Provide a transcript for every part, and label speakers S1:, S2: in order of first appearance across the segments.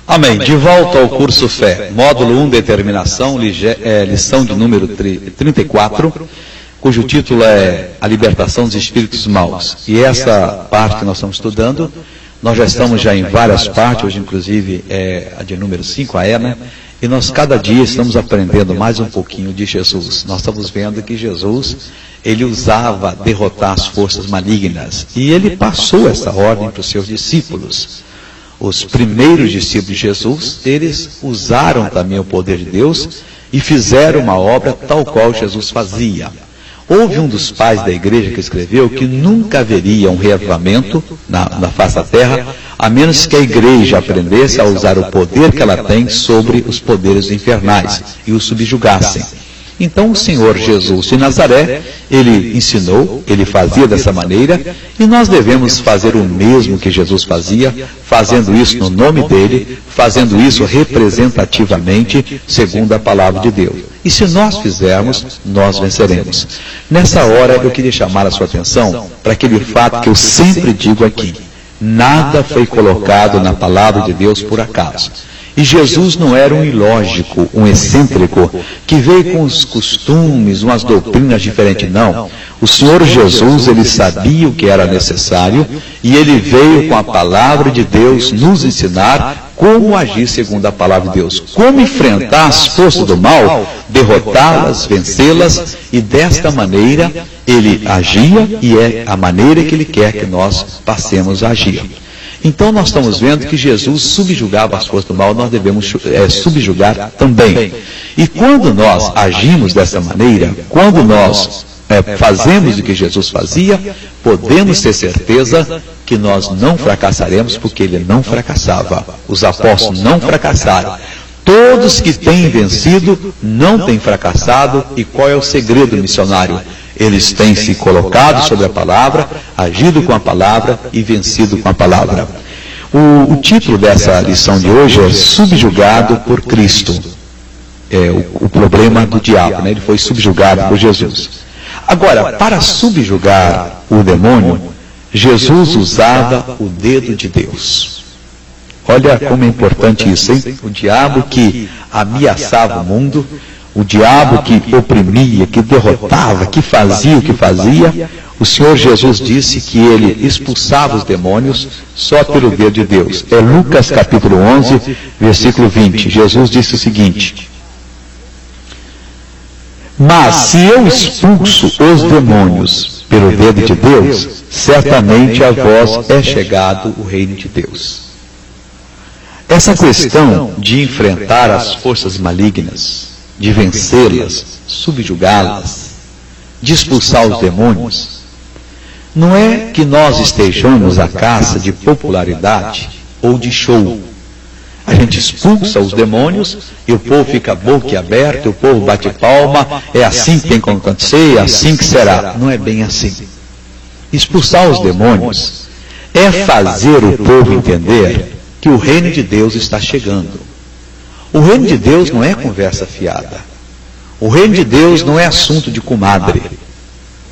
S1: Amém. De volta ao curso Fé, módulo 1, Determinação, lição de número 34, cujo título é A Libertação dos Espíritos Maus. E essa parte que nós estamos estudando, nós já estamos em várias partes, hoje inclusive é a de número 5, né? E nós cada dia estamos aprendendo mais um pouquinho de Jesus. Nós estamos vendo que Jesus, ele usava derrotar as forças malignas. E ele passou essa ordem para os seus discípulos. Os primeiros discípulos de Jesus, eles usaram também o poder de Deus e fizeram uma obra tal qual Jesus fazia. Houve um dos pais da igreja que escreveu que nunca haveria um reavivamento na face da terra, a menos que a igreja aprendesse a usar o poder que ela tem sobre os poderes infernais e os subjugassem. Então o Senhor Jesus de Nazaré, ele ensinou, ele fazia dessa maneira, e nós devemos fazer o mesmo que Jesus fazia, fazendo isso no nome dele, fazendo isso representativamente, segundo a palavra de Deus. E se nós fizermos, nós venceremos. Nessa hora eu queria chamar a sua atenção para aquele fato que eu sempre digo aqui: nada foi colocado na palavra de Deus por acaso. E Jesus não era um ilógico, um excêntrico, que veio com os costumes, umas doutrinas diferentes, não. O Senhor Jesus, ele sabia o que era necessário, e ele veio com a palavra de Deus nos ensinar como agir segundo a palavra de Deus. Como enfrentar as forças do mal, derrotá-las, vencê-las, e desta maneira ele agia, e é a maneira que ele quer que nós passemos a agir. Então nós estamos vendo que Jesus subjugava as forças do mal, nós devemos subjugar também. E quando nós agimos dessa maneira, quando nós fazemos o que Jesus fazia, podemos ter certeza que nós não fracassaremos, porque ele não fracassava. Os apóstolos não fracassaram. Todos que têm vencido não têm fracassado. E qual é o segredo missionário? Eles têm se colocado sobre a palavra, agido com a palavra e vencido com a palavra. O título dessa lição de hoje é Subjugado por Cristo. É o problema do diabo, né? Ele foi subjugado por Jesus. Agora, para subjugar o demônio, Jesus usava o dedo de Deus. Olha como é importante isso, hein? O diabo que ameaçava o mundo, o diabo que oprimia, que derrotava, que fazia o que fazia, o Senhor Jesus disse que ele expulsava os demônios só pelo dedo de Deus. É Lucas capítulo 11, versículo 20. Jesus disse o seguinte: mas se eu expulso os demônios pelo dedo de Deus, certamente a vós é chegado o reino de Deus. Essa questão de enfrentar as forças malignas, de vencê-las, subjugá-las, de expulsar os demônios, não é que nós estejamos à caça de popularidade ou de show. A gente expulsa os demônios e o povo fica boquiaberto, o povo bate palma, é assim que tem que acontecer, é assim que será. Não é bem assim. Expulsar os demônios é fazer o povo entender que o reino de Deus está chegando. O reino de Deus não é conversa fiada. O reino de Deus não é assunto de comadre.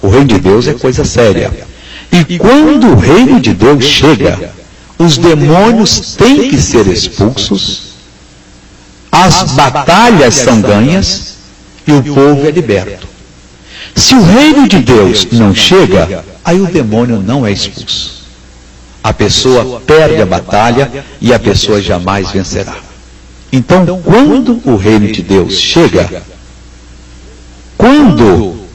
S1: O reino de Deus é coisa séria. E quando o reino de Deus chega, os demônios têm que ser expulsos, as batalhas são ganhas e o povo é liberto. Se o reino de Deus não chega, aí o demônio não é expulso. A pessoa perde a batalha e a pessoa jamais vencerá. Então, quando o reino de Deus chega, quando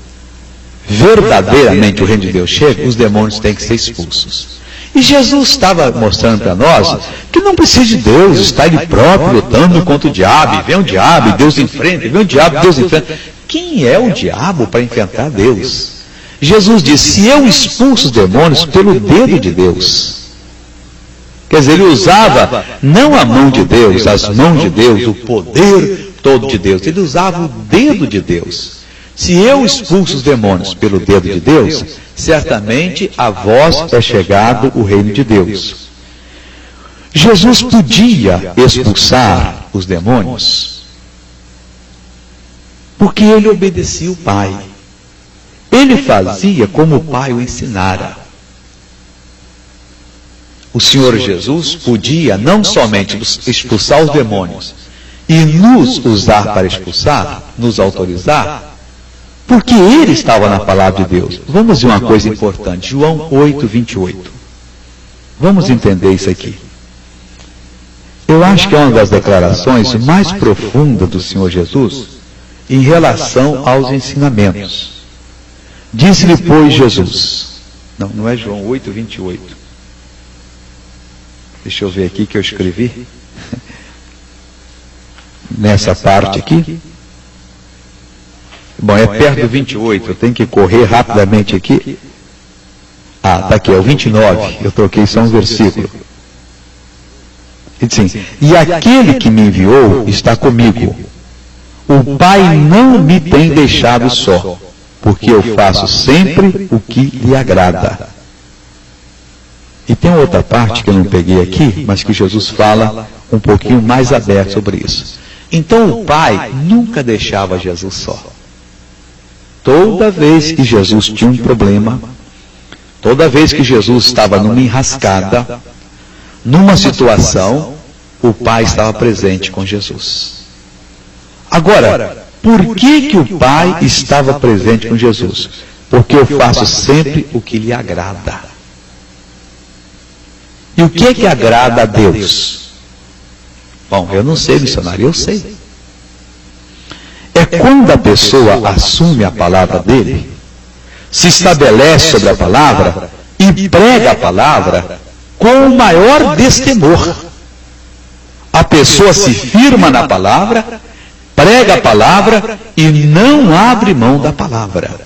S1: verdadeiramente o reino de Deus chega, os demônios têm que ser expulsos. E Jesus estava mostrando para nós que não precisa de Deus, está ele próprio lutando contra o diabo, e vem o diabo e Deus enfrenta, e vem o diabo e Deus enfrenta. Quem é o diabo para enfrentar Deus? Jesus disse: se eu expulso os demônios pelo dedo de Deus. Quer dizer, ele usava não a mão de Deus, as mãos de Deus, o poder todo de Deus. Ele usava o dedo de Deus. Se eu expulso os demônios pelo dedo de Deus, certamente a vós é chegado o reino de Deus. Jesus podia expulsar os demônios porque ele obedecia o Pai. Ele fazia como o Pai o ensinara. o Senhor Jesus podia não somente expulsar os demônios e nos usar para expulsar, nos autorizar, porque Ele estava na palavra de Deus. Vamos ver uma coisa importante, João 8, 28. Vamos entender isso aqui. Eu acho que é uma das declarações mais profundas do Senhor Jesus em relação aos ensinamentos. Disse-lhe, pois, Jesus. Não é João 8, 28. Deixa eu ver aqui que eu escrevi. Nessa parte aqui. Bom, é perto do 28. Eu tenho que correr rapidamente aqui. Ah, está aqui, é o 29. Eu troquei só um versículo. E diz assim, e aquele que me enviou está comigo. O Pai não me tem deixado só, porque eu faço sempre o que lhe agrada. E tem outra parte que eu não peguei aqui, mas que Jesus fala um pouquinho mais aberto sobre isso. Então o Pai nunca deixava Jesus só. Toda vez que Jesus tinha um problema, toda vez que Jesus estava numa enrascada, numa situação, o Pai estava presente com Jesus. Agora, por que o Pai estava presente com Jesus? Porque eu faço sempre o que lhe agrada. E o que agrada a Deus? Bom, eu não sei, missionário, eu sei. É quando a pessoa assume a palavra dele, se estabelece sobre a palavra e prega a palavra com o maior destemor. A pessoa se firma na palavra, prega a palavra e não abre mão da palavra.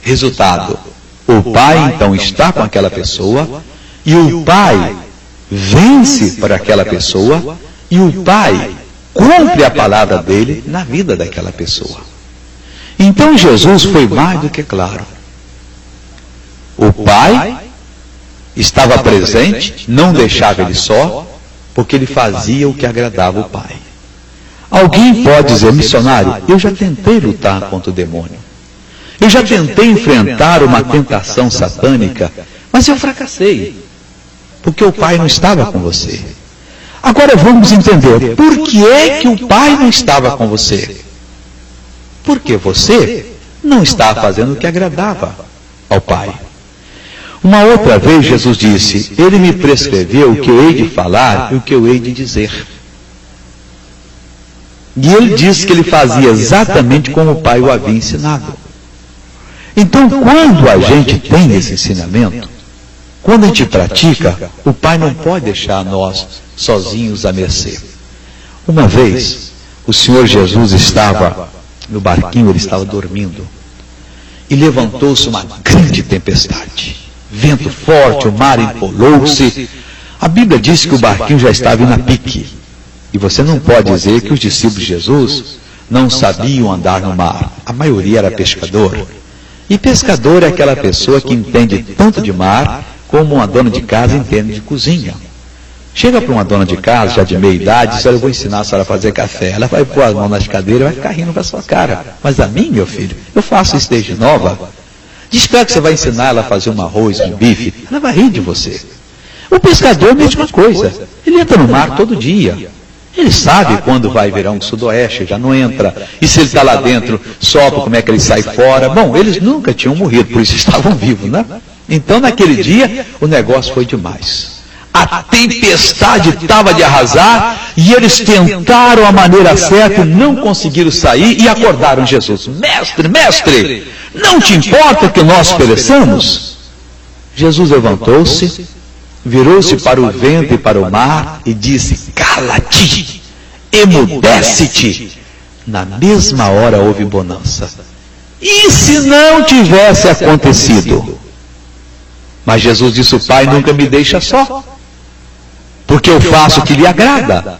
S1: Resultado, o Pai então está com aquela pessoa e o Pai vence para aquela pessoa e o Pai cumpre a palavra dele na vida daquela pessoa. Então Jesus foi mais do que claro. O Pai estava presente, não deixava ele só, porque ele fazia o que agradava o Pai. Alguém pode dizer, missionário, eu já tentei lutar contra o demônio. Eu já tentei enfrentar uma tentação satânica, mas eu fracassei, porque o Pai não estava com você. Agora vamos entender, por que é que o Pai não estava com você? Porque você não estava fazendo o que agradava ao Pai. Uma outra vez Jesus disse, Ele me prescreveu o que eu hei de falar e o que eu hei de dizer. E Ele disse que Ele fazia exatamente como o Pai o havia ensinado. Então, quando a gente tem esse ensinamento, quando a gente pratica, o Pai não pode deixar nós sozinhos à mercê. Uma vez, o Senhor Jesus estava no barquinho, ele estava dormindo, e levantou-se uma grande tempestade. Vento forte, o mar empolou-se. A Bíblia diz que o barquinho já estava indo a pique. E você não pode dizer que os discípulos de Jesus não sabiam andar no mar. A maioria era pescador. E pescador é aquela pessoa que entende tanto de mar como uma dona de casa entende de cozinha. Chega para uma dona de casa, já de meia idade, e diz, eu vou ensinar a senhora a fazer café. Ela vai pôr as mãos nas cadeiras e vai ficar rindo com a sua cara. Mas a mim, meu filho, eu faço isso desde nova. Diz para que você vai ensinar ela a fazer um arroz, um bife, ela vai rir de você. O pescador é a mesma coisa. Ele entra no mar todo dia. Ele sabe quando vai virar um sudoeste, já não entra. E se ele está lá dentro, sopra, como é que ele sai fora. Bom, eles nunca tinham morrido, por isso estavam vivos, né? Então, naquele dia, o negócio foi demais. A tempestade estava de arrasar, e eles tentaram a maneira certa, não conseguiram sair, e acordaram Jesus. Mestre, mestre, não te importa que nós pereçamos? Jesus levantou-se, virou-se para o vento e para o mar, e disse, cala-te, emudece-te. Na mesma hora houve bonança. E se não tivesse acontecido? Mas Jesus disse, o Pai nunca me deixa só, porque eu faço o que lhe agrada.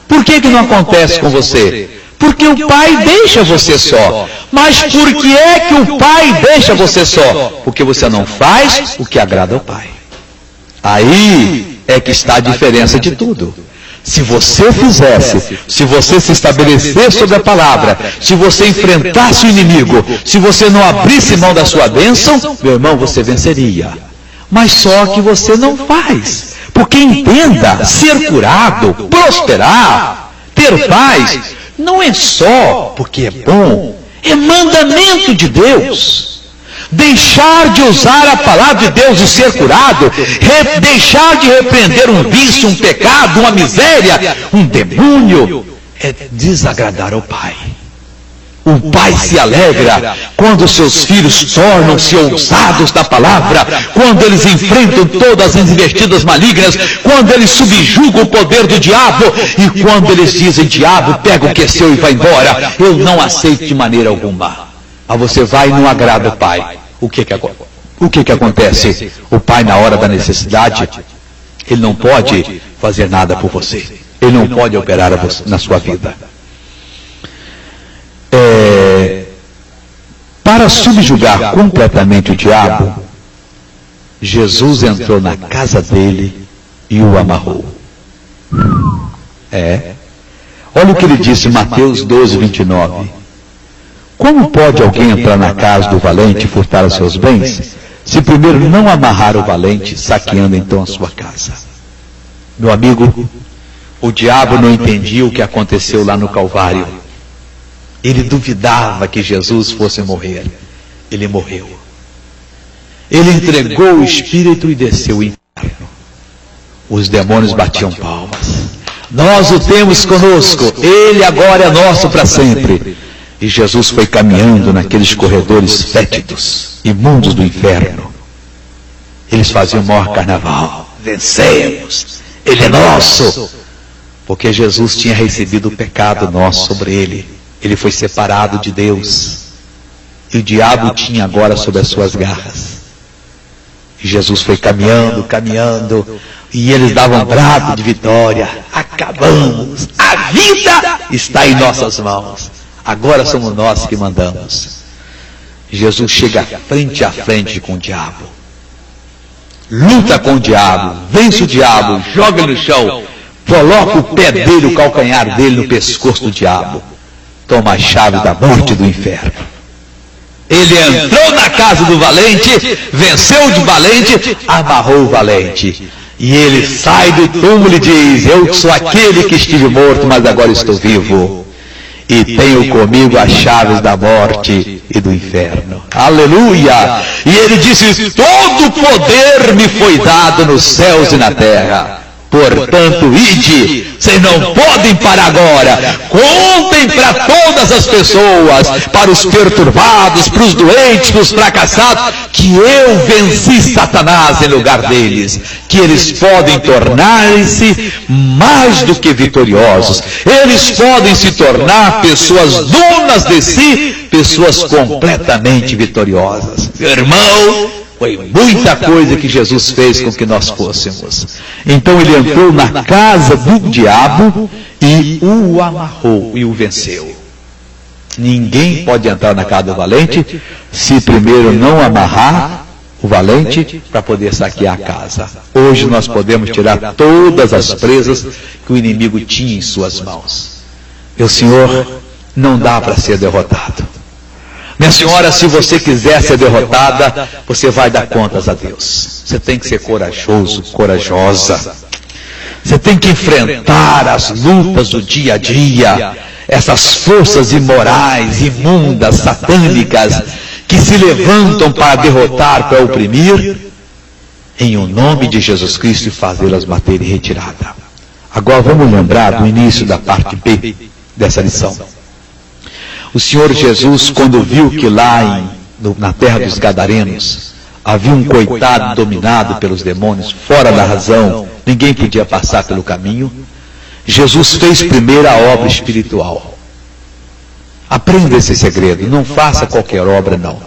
S1: Por que não acontece com você? Porque o Pai deixa você só. Mas por que é que o Pai deixa você só? Porque você não faz o que agrada ao Pai. Aí é que está a diferença de tudo. Se você fizesse, se você se estabelecesse sobre a palavra, se você enfrentasse o inimigo, se você não abrisse mão da sua bênção, meu irmão, você venceria. Mas só que você não faz. Porque entenda, ser curado, prosperar, ter paz, não é só porque é bom, é mandamento de Deus. Deixar de usar a palavra de Deus e ser curado, deixar de repreender um vício, um pecado, uma miséria, um demônio, é desagradar ao Pai. O Pai se alegra quando seus filhos tornam-se ousados na palavra, quando eles enfrentam todas as investidas malignas, quando eles subjugam o poder do diabo, e quando eles dizem: diabo, pega o que é seu e vai embora, eu não aceito de maneira alguma. Mas você vai e não agrada o Pai. O que acontece? O Pai, na hora da necessidade, ele não pode fazer nada por você. Ele não pode operar na sua vida. Para subjugar completamente o diabo, Jesus entrou na casa dele e o amarrou. Olha o que ele disse em Mateus 12, 29. Como pode alguém entrar na casa do valente e furtar os seus bens, se primeiro não amarrar o valente, saqueando então a sua casa? Meu amigo, o diabo não entendia o que aconteceu lá no Calvário. Ele duvidava que Jesus fosse morrer. Ele morreu. Ele entregou o Espírito e desceu o inferno. Os demônios batiam palmas. Nós o temos conosco. Ele agora é nosso para sempre. E Jesus foi caminhando naqueles corredores fétidos, imundos do inferno. Eles faziam o maior carnaval. Vencemos. Ele é nosso. Porque Jesus tinha recebido o pecado nosso sobre ele. Ele foi separado de Deus. E o diabo tinha agora sob as suas garras. E Jesus foi caminhando, caminhando. E eles davam brado de vitória. Acabamos. A vida está em nossas mãos. Agora somos nós que mandamos. Jesus chega frente a frente com o diabo. Luta com o diabo. Vence o diabo. Joga ele no chão. Coloca o pé dele, o calcanhar dele no pescoço do diabo. Toma a chave da morte do inferno. Ele entrou na casa do valente, venceu o valente, amarrou o valente. E ele sai do túmulo e diz: eu sou aquele que estive morto, mas agora estou vivo. E tenho comigo as chaves da morte e do inferno. Aleluia! E ele disse: todo poder me foi dado nos céus e na terra. Portanto, ide, vocês não podem parar agora. Contem para todas as pessoas, para os perturbados, para os doentes, para os fracassados, que eu venci Satanás em lugar deles, que eles podem tornar-se mais do que vitoriosos. Eles podem se tornar pessoas donas de si, pessoas completamente vitoriosas. Meu irmão, foi muita coisa que Jesus fez com que nós fôssemos. Então ele entrou na casa do diabo e o amarrou e o venceu. Ninguém pode entrar na casa do valente se primeiro não amarrar o valente para poder saquear a casa. Hoje nós podemos tirar todas as presas que o inimigo tinha em suas mãos. Meu Senhor, não dá para ser derrotado. Minha senhora, se você quiser ser derrotada, você vai dar contas a Deus. Você tem que ser corajoso, corajosa. Você tem que enfrentar as lutas do dia a dia, essas forças imorais, imundas, satânicas, que se levantam para derrotar, para oprimir, em o nome de Jesus Cristo, e fazê-las bater em retirada. Agora vamos lembrar do início da parte B dessa lição. O Senhor Jesus, quando viu que lá na terra dos Gadarenos havia um coitado dominado pelos demônios, fora da razão, ninguém podia passar pelo caminho, Jesus fez primeiro a obra espiritual. Aprenda esse segredo, não faça qualquer obra não.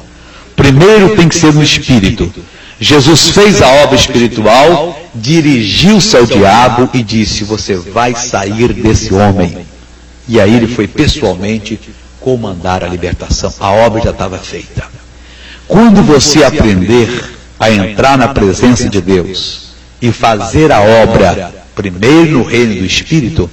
S1: Primeiro tem que ser no espírito. Jesus fez a obra espiritual, dirigiu-se ao diabo e disse: você vai sair desse homem. E aí ele foi pessoalmente comandar a libertação. A obra já estava feita. Quando você aprender a entrar na presença de Deus e fazer a obra primeiro no reino do Espírito,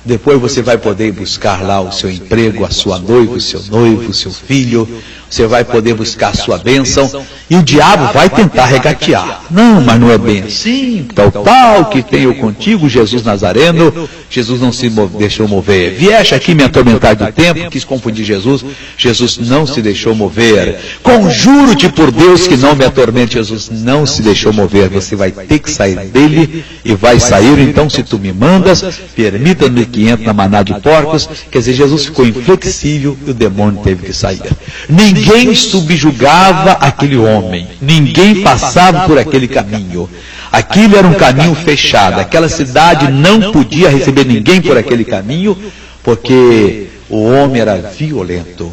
S1: depois você vai poder buscar lá o seu emprego, a sua noiva, o seu noivo, o seu filho, você vai poder buscar a sua bênção, e o diabo vai tentar regatear. Não, mas não é bem assim, tal, que tenho contigo, Jesus Nazareno. Jesus não se deixou mover. Vieste aqui me atormentar de tempo, quis confundir Jesus. Jesus não se deixou mover. Conjuro-te por Deus que não me atormente. Jesus não se deixou mover. Você vai ter que sair dele e vai sair. Então, se tu me mandas, permita-me que entre na manada de porcos. Quer dizer, Jesus ficou inflexível e o demônio teve que sair. Ninguém subjugava aquele homem. Ninguém passava por aquele caminho. Aquilo era um caminho fechado. Aquela cidade não podia receber ninguém por aquele caminho, porque o homem era violento.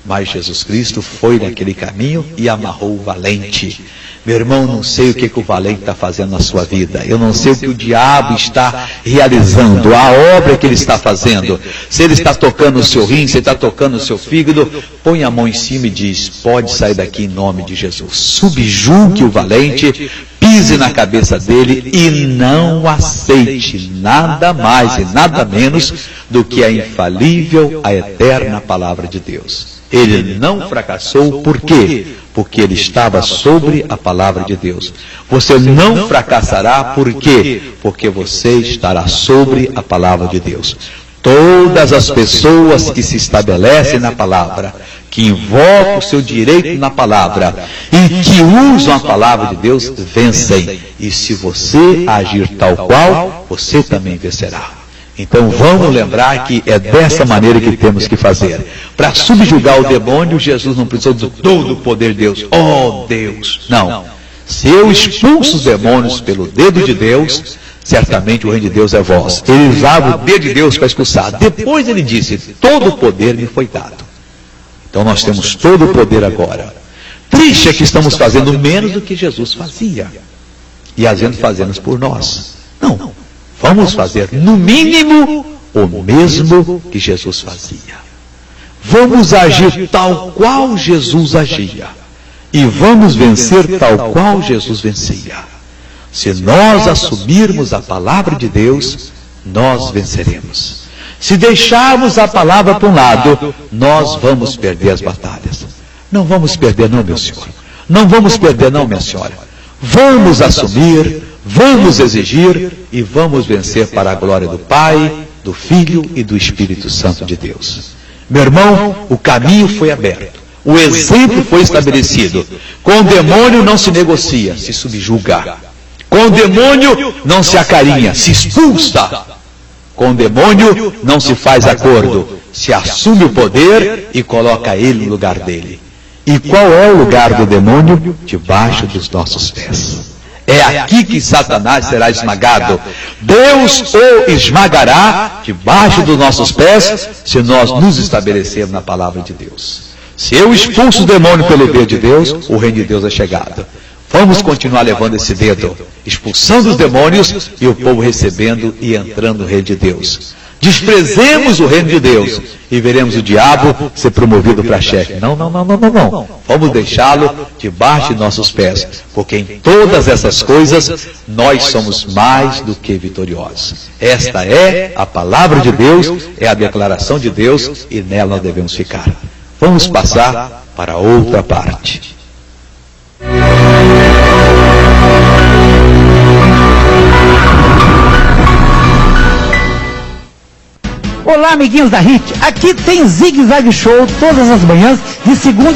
S1: Mas Jesus Cristo foi naquele caminho e amarrou o valente. Meu irmão, não sei o que o valente está fazendo na sua vida. Eu não sei o que o diabo está realizando, a obra que ele está fazendo. Se ele está tocando o seu rim, se ele está tocando o seu fígado, põe a mão em cima e diz, pode sair daqui em nome de Jesus. Subjugue o valente, pise na cabeça dele e não aceite nada mais e nada menos do que a infalível, a eterna palavra de Deus. Ele não fracassou, por quê? Porque ele estava sobre a palavra de Deus. Você não fracassará, por quê? Porque você estará sobre a palavra de Deus. Todas as pessoas que se estabelecem na palavra, que invocam o seu direito na palavra e que usam a palavra de Deus, vencem. E se você agir tal qual, você também vencerá. Então vamos lembrar que é dessa maneira que temos que fazer. Para subjugar o demônio, Jesus não precisou de todo o poder de Deus. Oh Deus! Não. Se eu expulso os demônios pelo dedo de Deus, certamente o reino de Deus é vós. Ele usava o dedo de Deus para expulsar. Depois ele disse, todo o poder me foi dado. Então nós temos todo o poder agora. Triste é que estamos fazendo menos do que Jesus fazia. E às vezes fazemos por nós. Não. Vamos fazer, no mínimo, o mesmo que Jesus fazia. Vamos agir tal qual Jesus agia. E vamos vencer tal qual Jesus vencia. Se nós assumirmos a palavra de Deus, nós venceremos. Se deixarmos a palavra para um lado, nós vamos perder as batalhas. Não vamos perder não, meu senhor. Não vamos perder não, minha senhora. Vamos assumir, vamos exigir e vamos vencer para a glória do Pai, do Filho e do Espírito Santo de Deus. Meu irmão, o caminho foi aberto. O exemplo foi estabelecido. Com o demônio não se negocia, se subjuga. Com o demônio não se acarinha, se expulsa. Com o demônio não se faz acordo, se assume o poder e coloca ele no lugar dele. E qual é o lugar do demônio? Debaixo dos nossos pés. É aqui que Satanás será esmagado. Deus o esmagará debaixo dos nossos pés, se nós nos estabelecermos na palavra de Deus. Se eu expulso o demônio pelo dedo de Deus, o reino de Deus é chegado. Vamos continuar levando esse dedo, expulsando os demônios e o povo recebendo e entrando no reino de Deus. Desprezemos o reino de Deus e veremos o diabo ser promovido para chefe. Não. Vamos deixá-lo debaixo de nossos pés, porque em todas essas coisas nós somos mais do que vitoriosos. Esta é a palavra de Deus, é a declaração de Deus e nela nós devemos ficar. Vamos passar para outra parte.
S2: Olá, amiguinhos da HIT, aqui tem Zig Zag Show todas as manhãs, de segunda